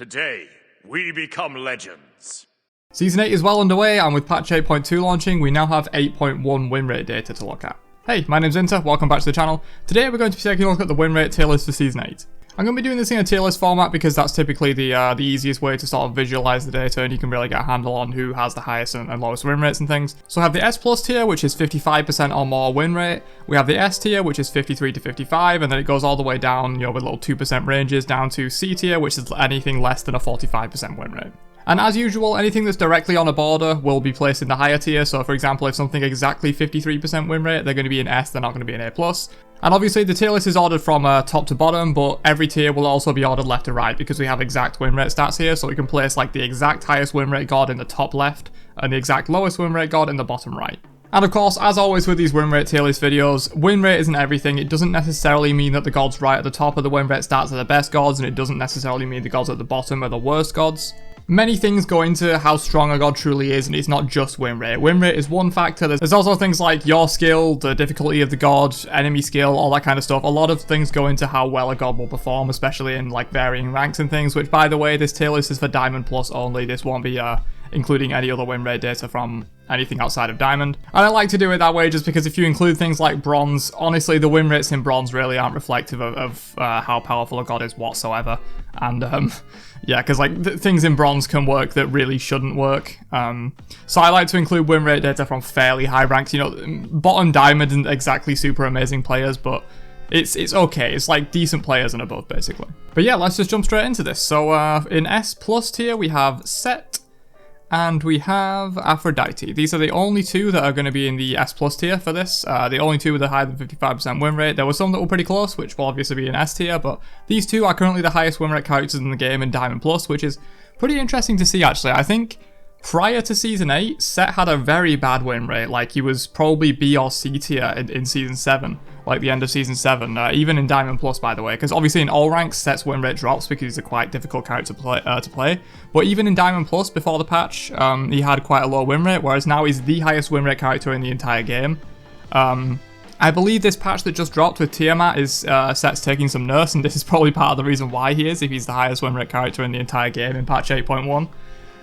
Today, we become legends. Season 8 is well underway, and with patch 8.2 launching, we now have 8.1 win rate data to look at. Hey, my name's Inter, welcome back to the channel. Today we're going to be taking a look at the win rate tier list for Season 8. I'm going to be doing this in a tier list format because that's typically the easiest way to sort of visualize the data, and you can really get a handle on who has the highest and lowest win rates and things. So I have the S plus tier, which is 55% or more win rate. We have the S tier, which is 53 to 55, and then it goes all the way down, with little 2% ranges, down to C tier, which is anything less than a 45% win rate. And as usual, anything that's directly on a border will be placed in the higher tier. So for example, if something exactly 53% win rate, they're going to be an S, they're not going to be an A+. And obviously the tier list is ordered from top to bottom, but every tier will also be ordered left to right because we have exact win rate stats here. So we can place like the exact highest win rate god in the top left and the exact lowest win rate god in the bottom right. And of course, as always with these win rate tier list videos, win rate isn't everything. It doesn't necessarily mean that the gods right at the top of the win rate stats are the best gods, and it doesn't necessarily mean the gods at the bottom are the worst gods. Many things go into how strong a god truly is, and it's not just win rate. Win rate is one factor. There's also things like your skill, the difficulty of the god, enemy skill, all that kind of stuff. A lot of things go into how well a god will perform, especially in like varying ranks and things, which by the way, this tier list is for Diamond Plus only. This won't be including any other win rate data from anything outside of Diamond. And I like to do it that way just because if you include things like Bronze, honestly the win rates in Bronze really aren't reflective of how powerful a god is whatsoever. And yeah, because like things in Bronze can work that really shouldn't work. So I like to include win rate data from fairly high ranks. Bottom Diamond isn't exactly super amazing players, but it's okay. It's like decent players and above basically. But yeah, let's just jump straight into this. So in S plus tier we have Set, and we have Aphrodite. These are the only two that are going to be in the S plus tier for this. The only two with a higher than 55% win rate. There were some that were pretty close, which will obviously be in S tier, but these two are currently the highest win rate characters in the game in Diamond Plus, which is pretty interesting to see actually. I think prior to Season 8, Set had a very bad win rate. Like he was probably B or C tier in Season 7, like the end of Season 7, even in Diamond Plus by the way, because obviously in all ranks Set's win rate drops because he's a quite difficult character to play, but even in Diamond Plus before the patch, he had quite a low win rate, whereas now he's the highest win rate character in the entire game. I believe this patch that just dropped with Tiamat is Set's taking some nerfs, and this is probably part of the reason why he is, if he's the highest win rate character in the entire game in patch 8.1.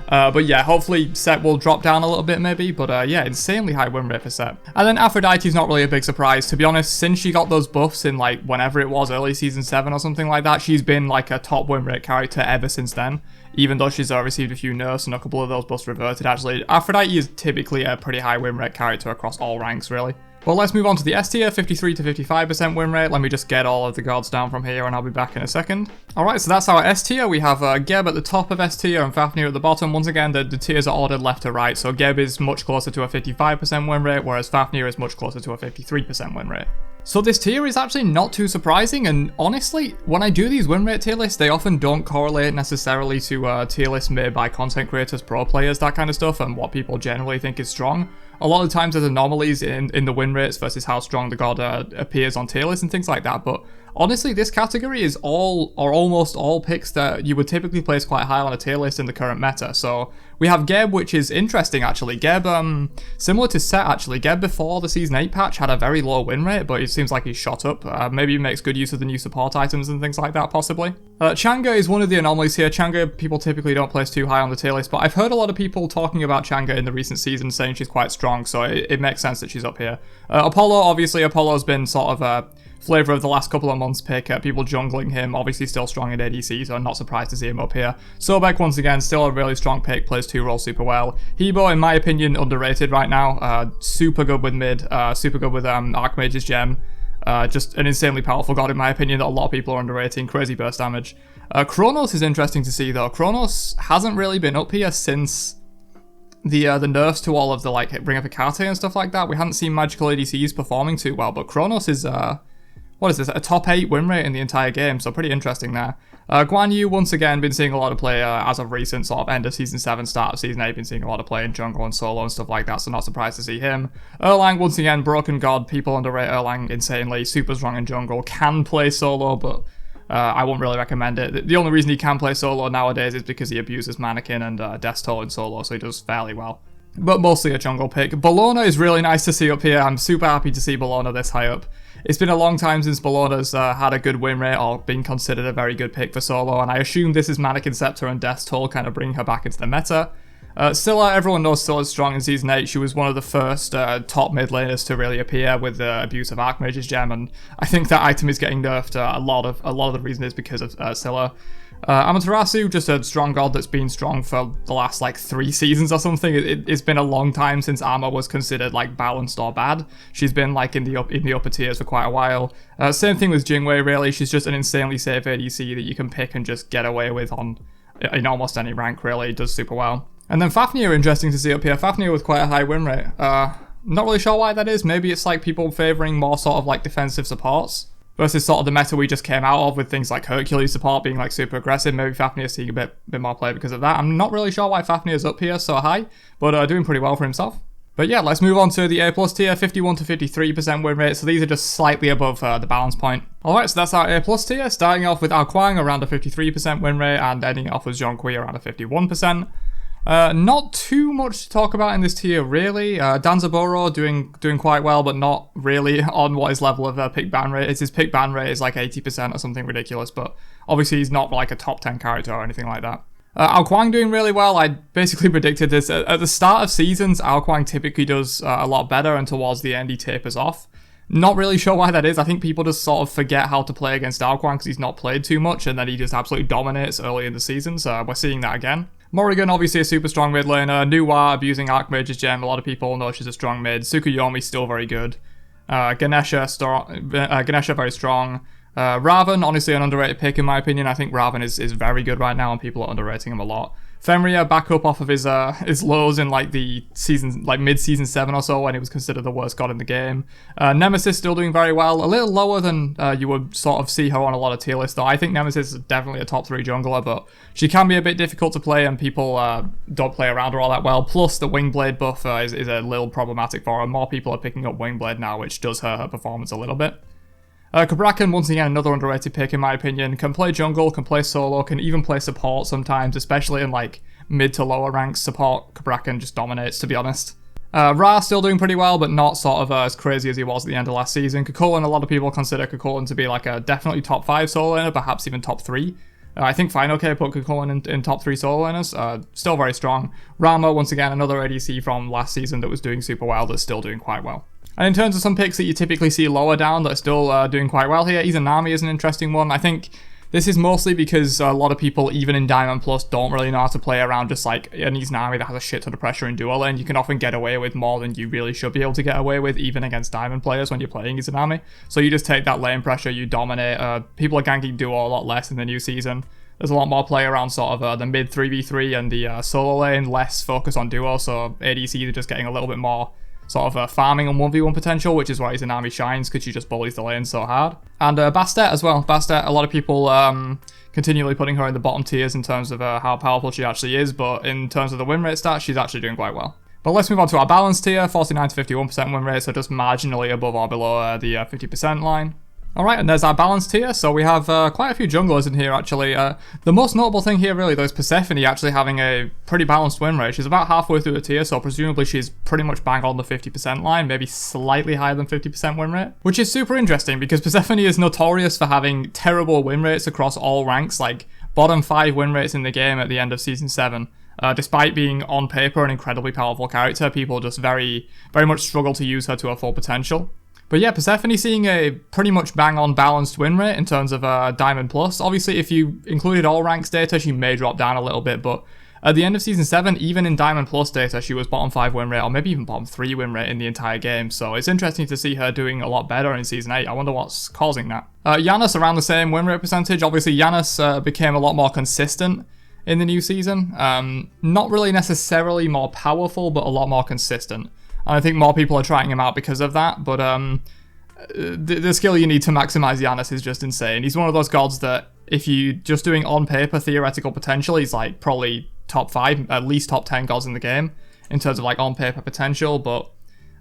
But yeah, hopefully Set will drop down a little bit maybe, but yeah, insanely high win rate for Set. And then Aphrodite's not really a big surprise, to be honest. Since she got those buffs in like whenever it was, early Season 7 or something like that, she's been like a top win rate character ever since then, even though she's received a few nerfs and a couple of those buffs reverted actually. Aphrodite is typically a pretty high win rate character across all ranks really. Well, let's move on to the S tier, 53 to 55% win rate. Let me just get all of the gods down from here and I'll be back in a second. Alright, so that's our S tier. We have Geb at the top of S tier and Fafnir at the bottom. Once again, the tiers are ordered left to right, so Geb is much closer to a 55% win rate, whereas Fafnir is much closer to a 53% win rate. So this tier is actually not too surprising, and honestly, when I do these win rate tier lists, they often don't correlate necessarily to tier lists made by content creators, pro players, that kind of stuff, and what people generally think is strong. A lot of times there's anomalies in the win rates versus how strong the god appears on tier lists and things like that, but honestly, this category is all, or almost all, picks that you would typically place quite high on a tier list in the current meta. So we have Geb, which is interesting actually. Geb, similar to Set actually, Geb before the Season 8 patch had a very low win rate, but it seems like he's shot up. Maybe he makes good use of the new support items and things like that, possibly. Chang'e is one of the anomalies here. Chang'e people typically don't place too high on the tier list, but I've heard a lot of people talking about Chang'e in the recent season, saying she's quite strong, so it makes sense that she's up here. Apollo, obviously, Apollo's been sort of a flavor of the last couple of months pick, people jungling him, obviously still strong in ADC, so I'm not surprised to see him up here. Sobek, once again, still a really strong pick, plays 2 roles super well. Hebo, in my opinion, underrated right now, super good with mid, super good with Archmage's gem, just an insanely powerful god in my opinion that a lot of people are underrating, crazy burst damage. Kronos is interesting to see though. Kronos hasn't really been up here since the nerfs to all of the like bring up Hecate and stuff like that. We haven't seen magical ADCs performing too well, but Kronos is what is this, a top 8 win rate in the entire game, so pretty interesting there. Guan Yu, once again, been seeing a lot of play as of recent, sort of end of Season 7, start of Season 8, been seeing a lot of play in jungle and solo and stuff like that, so not surprised to see him. Erlang, once again, broken god, people underrate Erlang insanely, super strong in jungle, can play solo, but I won't really recommend it. The only reason he can play solo nowadays is because he abuses Mannequin and Death's Toll in solo, so he does fairly well. But mostly a jungle pick. Bellona is really nice to see up here. I'm super happy to see Bellona this high up. it's been a long time since Bellona's had a good win rate or been considered a very good pick for solo, and I assume this is Mannequin Scepter and Death's Toll kind of bringing her back into the meta. Scylla, everyone knows Scylla's strong in Season 8. She was one of the first top mid laners to really appear with the abuse of Archmage's Gem, and I think that item is getting nerfed. A lot of the reason is because of Scylla. Amaterasu, just a strong god that's been strong for the last like 3 seasons or something. It's been a long time since Ama was considered like balanced or bad. She's been like in the upper tiers for quite a while. Same thing with Jingwei, really. She's just an insanely safe ADC that you can pick and just get away with in almost any rank, really. Does super well. And then Fafnir, interesting to see up here. Fafnir with quite a high win rate. Not really sure why that is. Maybe it's like people favoring more sort of like defensive supports versus sort of the meta we just came out of with things like Hercules support being like super aggressive. Maybe Fafnir's seeing a bit more play because of that. I'm not really sure why Fafnir's up here so high, but doing pretty well for himself. But yeah, let's move on to the A+ tier, 51 to 53% win rate, so these are just slightly above the balance point. Alright, so that's our A+ tier, starting off with Ao Kuang around a 53% win rate, and ending off with Zhonghui around a 51%. Not too much to talk about in this tier, really. Danzaboro doing quite well, but not really on what his level of pick ban rate is. His pick ban rate is like 80% or something ridiculous, but obviously he's not like a top 10 character or anything like that. Ao Kuang doing really well. I basically predicted this. At the start of seasons, Ao Kuang typically does a lot better, and towards the end he tapers off. Not really sure why that is. I think people just sort of forget how to play against Ao Kuang because he's not played too much, and then he just absolutely dominates early in the season, so we're seeing that again. Morrigan, obviously a super strong mid laner. Nuwa abusing Archmage's Gem. A lot of people know she's a strong mid. Tsukuyomi still very good. Ganesha very strong. Raven, honestly an underrated pick in my opinion. I think Raven is very good right now and people are underrating him a lot. Fenrir back up off of his lows in like the season, like mid-season 7 or so when he was considered the worst god in the game. Nemesis still doing very well, a little lower than you would sort of see her on a lot of tier lists though. I think Nemesis is definitely a top 3 jungler, but she can be a bit difficult to play and people don't play around her all that well. Plus the Wingblade buff is a little problematic for her. More people are picking up Wingblade now, which does hurt her performance a little bit. Cabrakan, once again, another underrated pick in my opinion. Can play jungle, can play solo, can even play support sometimes, especially in like mid to lower ranks. Support, Cabrakan just dominates, to be honest. Ra still doing pretty well, but not sort of as crazy as he was at the end of last season. Kukulkan, a lot of people consider Kukulkan to be like a definitely top 5 solo laner, perhaps even top 3. I think FineOK put Kukulkan in top 3 solo laners. Still very strong. Rama, once again, another ADC from last season that was doing super well, that's still doing quite well. And in terms of some picks that you typically see lower down that are still doing quite well here, Izanami is an interesting one. I think this is mostly because a lot of people, even in Diamond Plus, don't really know how to play around just like an Izanami that has a shit ton of pressure in duo lane. You can often get away with more than you really should be able to get away with, even against Diamond players when you're playing Izanami. So you just take that lane pressure, you dominate. People are ganking duo a lot less in the new season. There's a lot more play around sort of the mid 3v3 and the solo lane, less focus on duo, so ADCs are just getting a little bit more sort of farming and 1v1 potential, which is why Izanami shines, because she just bullies the lane so hard. And Bastet as well. Bastet, a lot of people continually putting her in the bottom tiers in terms of how powerful she actually is, but in terms of the win rate stats, she's actually doing quite well. But let's move on to our balanced tier, 49 to 51% win rate, so just marginally above or below the 50% line. Alright, and there's our balanced tier, so we have quite a few junglers in here actually. The most notable thing here really though is Persephone actually having a pretty balanced win rate. She's about halfway through the tier, so presumably she's pretty much bang on the 50% line, maybe slightly higher than 50% win rate. Which is super interesting because Persephone is notorious for having terrible win rates across all ranks, like bottom 5 win rates in the game at the end of Season 7. Despite being on paper an incredibly powerful character, people just very much struggle to use her to her full potential. But yeah, Persephone seeing a pretty much bang-on balanced win rate in terms of Diamond Plus. Obviously, if you included all ranks data, she may drop down a little bit, but at the end of Season 7, even in Diamond Plus data, she was bottom 5 win rate, or maybe even bottom 3 win rate in the entire game, so it's interesting to see her doing a lot better in Season 8. I wonder what's causing that. Janus around the same win rate percentage. Obviously, Janus became a lot more consistent in the new season. Not really necessarily more powerful, but a lot more consistent. And I think more people are trying him out because of that, but the skill you need to maximize Janus is just insane. He's one of those gods that if you just doing on paper theoretical potential, he's like probably top 5, at least top 10 gods in the game in terms of like on paper potential, but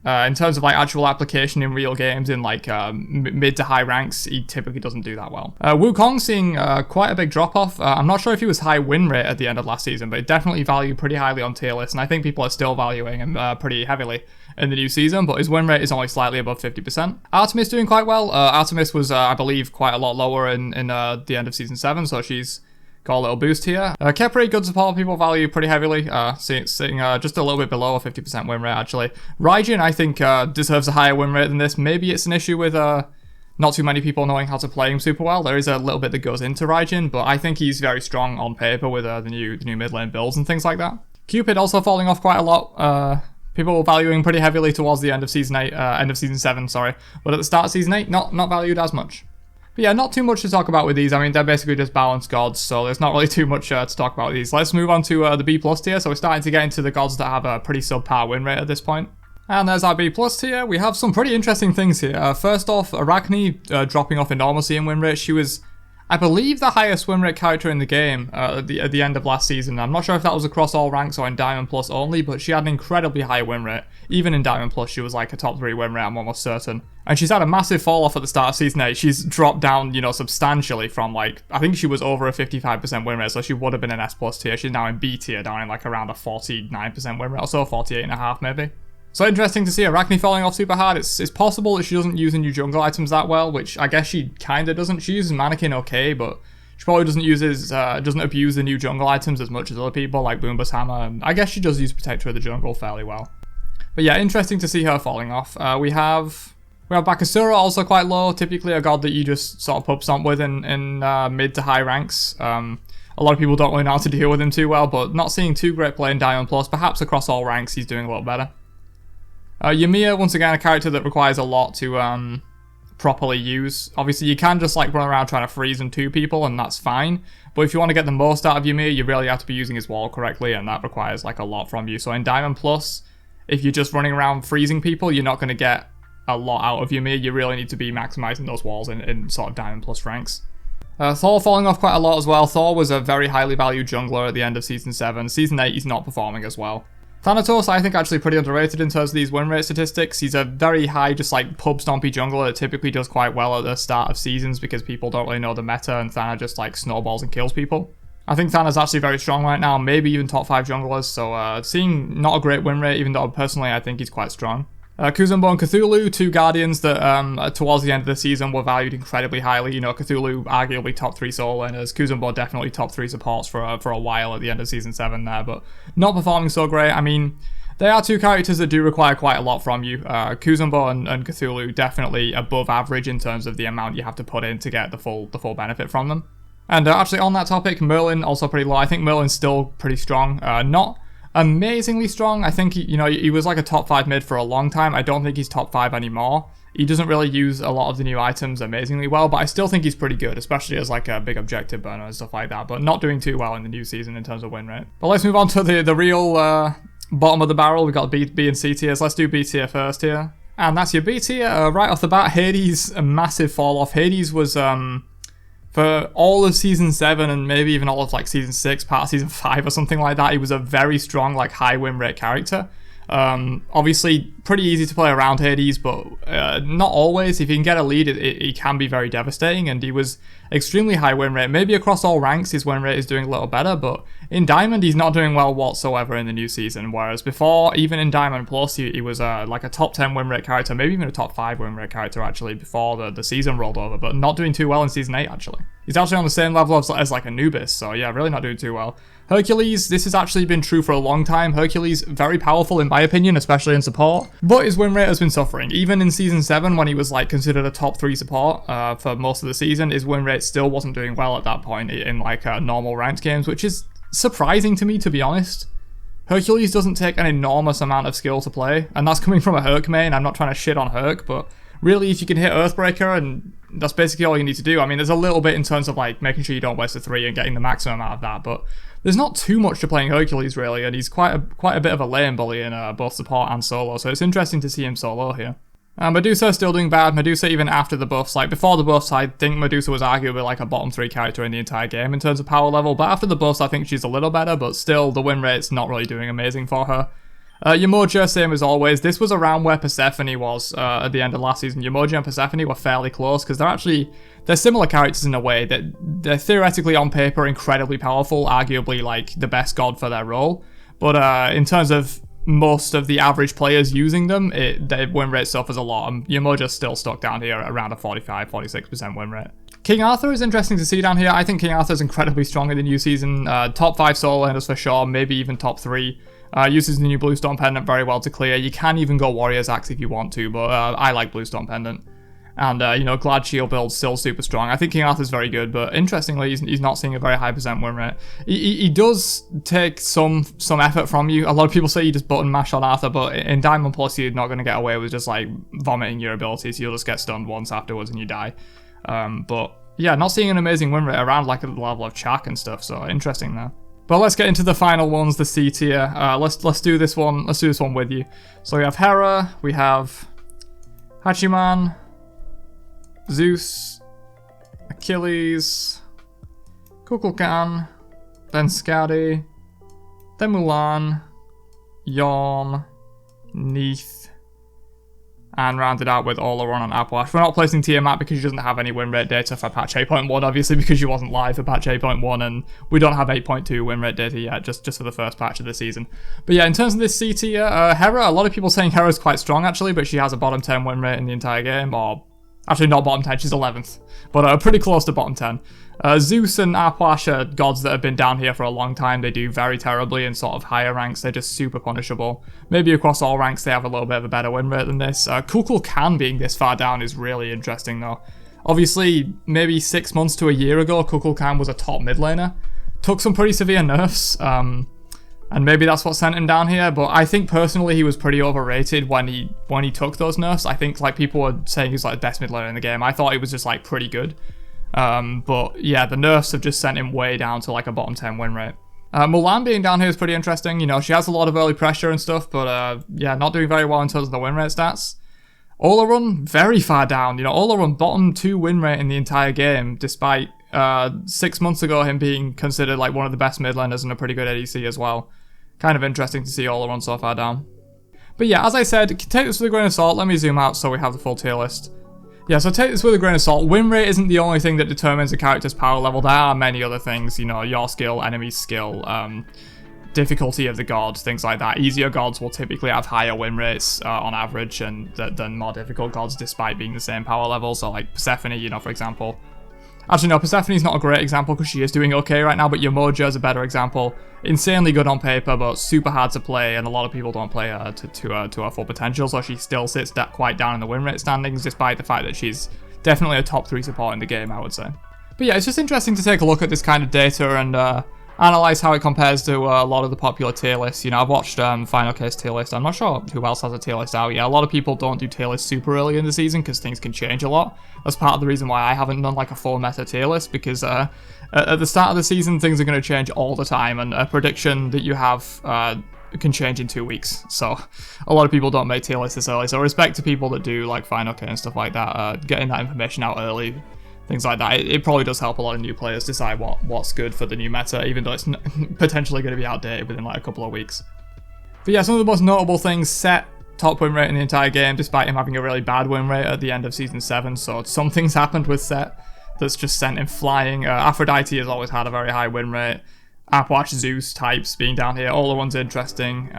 In terms of like actual application in real games in like mid to high ranks, he typically doesn't do that well. Wukong seeing quite a big drop off. I'm not sure if he was high win rate at the end of last season, but definitely valued pretty highly on tier list, and I think people are still valuing him pretty heavily in the new season, but his win rate is only slightly above 50%. Artemis doing quite well. Artemis was, I believe, quite a lot lower in the end of season 7, so she's got a little boost here. Khepri, good support, people value pretty heavily, sitting just a little bit below a 50% win rate actually. Raijin, I think, deserves a higher win rate than this. Maybe it's an issue with not too many people knowing how to play him super well. There is a little bit that goes into Raijin, but I think he's very strong on paper with the new mid lane builds and things like that. Cupid also falling off quite a lot. People valuing pretty heavily towards the end of season 8, end of season 7, sorry. But at the start of season 8, not valued as much. But yeah, not too much to talk about with these. I mean, they're basically just balanced gods, so there's not really too much to talk about with these. Let's move on to the B+ tier. So we're starting to get into the gods that have a pretty subpar win rate at this point. And there's our B+ tier. We have some pretty interesting things here. First off, Arachne dropping off enormously in win rate. She was, I believe, the highest win rate character in the game at the end of last season. I'm not sure if that was across all ranks or in Diamond Plus only, but she had an incredibly high win rate. Even in Diamond Plus, she was like a top 3 win rate, I'm almost certain. And she's had a massive fall off at the start of season 8. She's dropped down, substantially from like, I think she was over a 55% win rate, so she would have been an S+ tier. She's now in B tier, down in like around a 49% win rate or so, 48.5 maybe. So interesting to see Arachne falling off super hard. It's possible that she doesn't use the new jungle items that well, which I guess she kinda doesn't. She uses Mannequin okay, but she probably doesn't abuse the new jungle items as much as other people, like Boomba's Hammer, and I guess she does use Protector of the Jungle fairly well. But yeah, interesting to see her falling off. We have Bakasura, also quite low, typically a god that you just sort of pub stomp with in mid to high ranks. A lot of people don't really know how to deal with him too well, but not seeing too great play in Diamond Plus. Perhaps across all ranks he's doing a lot better. Ymir, once again, a character that requires a lot to properly use. Obviously, you can just like run around trying to freeze and 2 people, and that's fine. But if you want to get the most out of Ymir, you really have to be using his wall correctly, and that requires like a lot from you. So in Diamond Plus, if you're just running around freezing people, you're not going to get a lot out of Ymir. You really need to be maximizing those walls in sort of Diamond Plus ranks. Thor falling off quite a lot as well. Thor was a very highly valued jungler at the end of Season 7. Season 8, he's not performing as well. Thanatos, I think, actually pretty underrated in terms of these win rate statistics. He's a very high, just like pub stompy jungler that typically does quite well at the start of seasons because people don't really know the meta and Thana just like snowballs and kills people. I think Thana's actually very strong right now, maybe even top 5 junglers, so seeing not a great win rate, even though personally I think he's quite strong. Kuzumbo and Cthulhu, 2 guardians that towards the end of the season were valued incredibly highly. Cthulhu arguably top 3 solo laners, Kuzumbo definitely top 3 supports for a while at the end of season 7 there, but not performing so great. I mean, they are 2 characters that do require quite a lot from you. Kuzumbo and Cthulhu definitely above average in terms of the amount you have to put in to get the full benefit from them. And actually on that topic, Merlin also pretty low. I think Merlin's still pretty strong. Not amazingly strong. I think he was like a top 5 mid for a long time. I don't think he's top 5 anymore. He doesn't really use a lot of the new items amazingly well, but I still think he's pretty good, especially as like a big objective burner and stuff like that, but not doing too well in the new season in terms of win rate. But let's move on to the real bottom of the barrel. We've got B and C tiers. Let's do B tier first here. And that's your B tier. Right off the bat, Hades, a massive fall off. Hades was for all of season 7 and maybe even all of like season 6, part of season 5 or something like that, he was a very strong like high win rate character. Obviously pretty easy to play around Hades, but not always. If you can get a lead, it can be very devastating, and he was extremely high win rate. Maybe across all ranks his win rate is doing a little better, but in Diamond he's not doing well whatsoever in the new season, whereas before, even in Diamond Plus, he was like a top 10 win rate character, maybe even a top 5 win rate character actually before the season rolled over, but not doing too well in season 8 actually. He's actually on the same level as like Anubis, so yeah, really not doing too well. Hercules, this has actually been true for a long time. Hercules, very powerful in my opinion, especially in support, but his win rate has been suffering. Even in season 7, when he was like considered a top 3 support for most of the season, his win rate still wasn't doing well at that point in like normal ranked games, which is surprising to me, to be honest. Hercules doesn't take an enormous amount of skill to play, and that's coming from a Herc main. I'm not trying to shit on Herc, but really, if you can hit Earthbreaker, and that's basically all you need to do. I mean, there's a little bit in terms of like making sure you don't waste a 3 and getting the maximum out of that, but there's not too much to playing Hercules really, and he's quite a bit of a lane bully in both support and solo, so it's interesting to see him solo here. Medusa still doing bad. Medusa, even after the buffs, like before the buffs, I think Medusa was arguably like a bottom 3 character in the entire game in terms of power level, but after the buffs I think she's a little better, but still the win rate's not really doing amazing for her. Umoja, same as always. This was around where Persephone was at the end of last season. Umoja and Persephone were fairly close because they're similar characters in a way that they're theoretically on paper incredibly powerful, arguably like the best god for their role. But in terms of most of the average players using them, their win rate suffers a lot, and Umoja's still stuck down here at around a 45-46% win rate. King Arthur is interesting to see down here. I think King Arthur is incredibly strong in the new season. Top 5 solo laners for sure, maybe even top 3. Uses the new Bluestone Pendant very well to clear. You can even go Warrior's Axe if you want to, but I like Bluestone Pendant. And, Glad Shield build's still super strong. I think King Arthur's very good, but interestingly, he's not seeing a very high percent win rate. He does take some effort from you. A lot of people say you just button mash on Arthur, but in Diamond Plus, you're not going to get away with just, like, vomiting your abilities. You'll just get stunned once afterwards and you die. But, yeah, not seeing an amazing win rate around, like, the level of Chak and stuff, so interesting there. But let's get into the final ones, the C tier. Let's do this one. Let's do this one with you. So we have Hera, we have Hachiman, Zeus, Achilles, Kukulkan, then Skadi, then Mulan, Yorn, Neith, and rounded out with Olaron and Apwash. We're not placing Tiamat because she doesn't have any win rate data for patch 8.1, obviously, because she wasn't live for patch 8.1, and we don't have 8.2 win rate data yet, just for the first patch of the season. But yeah, in terms of this C tier, Hera, a lot of people saying Hera's quite strong actually, but she has a bottom 10 win rate in the entire game, or actually not bottom 10, she's 11th, but pretty close to bottom 10. Zeus and Apwash are gods that have been down here for a long time. They do very terribly in sort of higher ranks. They're just super punishable. Maybe across all ranks they have a little bit of a better win rate than this. Kukulkan being this far down is really interesting though. Obviously, maybe 6 months to a year ago, Kukulkan was a top mid laner. Took some pretty severe nerfs, and maybe that's what sent him down here, but I think personally he was pretty overrated when he took those nerfs. I think like people were saying he's like the best mid laner in the game. I thought he was just like pretty good. But yeah, the nerfs have just sent him way down to like a bottom 10 win rate. Mulan being down here is pretty interesting. You know, she has a lot of early pressure and stuff, but yeah, not doing very well in terms of the win rate stats. Olaron, very far down. You know, Olaron bottom 2 win rate in the entire game, despite 6 months ago him being considered like one of the best mid laners and a pretty good ADC as well. Kind of interesting to see Olaron so far down. But yeah, as I said, take this with a grain of salt. Let me zoom out so we have the full tier list. Yeah, so take this with a grain of salt. Win rate isn't the only thing that determines a character's power level. There are many other things, you know, your skill, enemy skill, difficulty of the god, things like that. Easier gods will typically have higher win rates on average than more difficult gods, despite being the same power level. So like Persephone, you know, for example. Actually, no, Persephone's not a great example because she is doing okay right now, but Umoja is a better example. Insanely good on paper, but super hard to play, and a lot of people don't play her to her full potential, so she still sits quite down in the win rate standings, despite the fact that she's definitely a top 3 support in the game, I would say. But yeah, it's just interesting to take a look at this kind of data and analyze how it compares to a lot of the popular tier lists. You know, I've watched Final Case tier list. I'm not sure who else has a tier list out yet. A lot of people don't do tier lists super early in the season because things can change a lot. That's part of the reason why I haven't done like a full meta tier list, because at the start of the season things are going to change all the time, and a prediction that you have can change in 2 weeks. So a lot of people don't make tier lists this early. So respect to people that do like Final K and stuff like that, getting that information out early. Things like that. It probably does help a lot of new players decide what's good for the new meta, even though it's potentially going to be outdated within like a couple of weeks. But yeah, some of the most notable things: Set top win rate in the entire game, despite him having a really bad win rate at the end of Season 7, so some things happened with Set that's just sent him flying. Aphrodite has always had a very high win rate. Apwash, Zeus types being down here, all the ones interesting.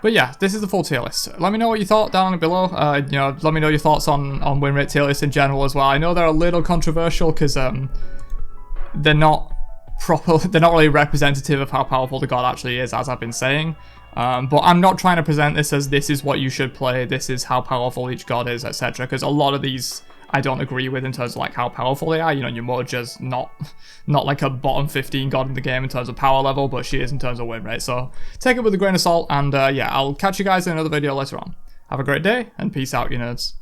But yeah, this is the full tier list. Let me know what you thought down below. You know, let me know your thoughts on win rate tier lists in general as well. I know they're a little controversial because they're not really representative of how powerful the god actually is, as I've been saying. But I'm not trying to present this as this is what you should play, this is how powerful each god is, etc. Because a lot of these I don't agree with in terms of like how powerful they are. You know, Umoja's not like a bottom 15 god in the game in terms of power level, but she is in terms of win rate. So take it with a grain of salt, and yeah, I'll catch you guys in another video later on. Have a great day, and peace out, you nerds.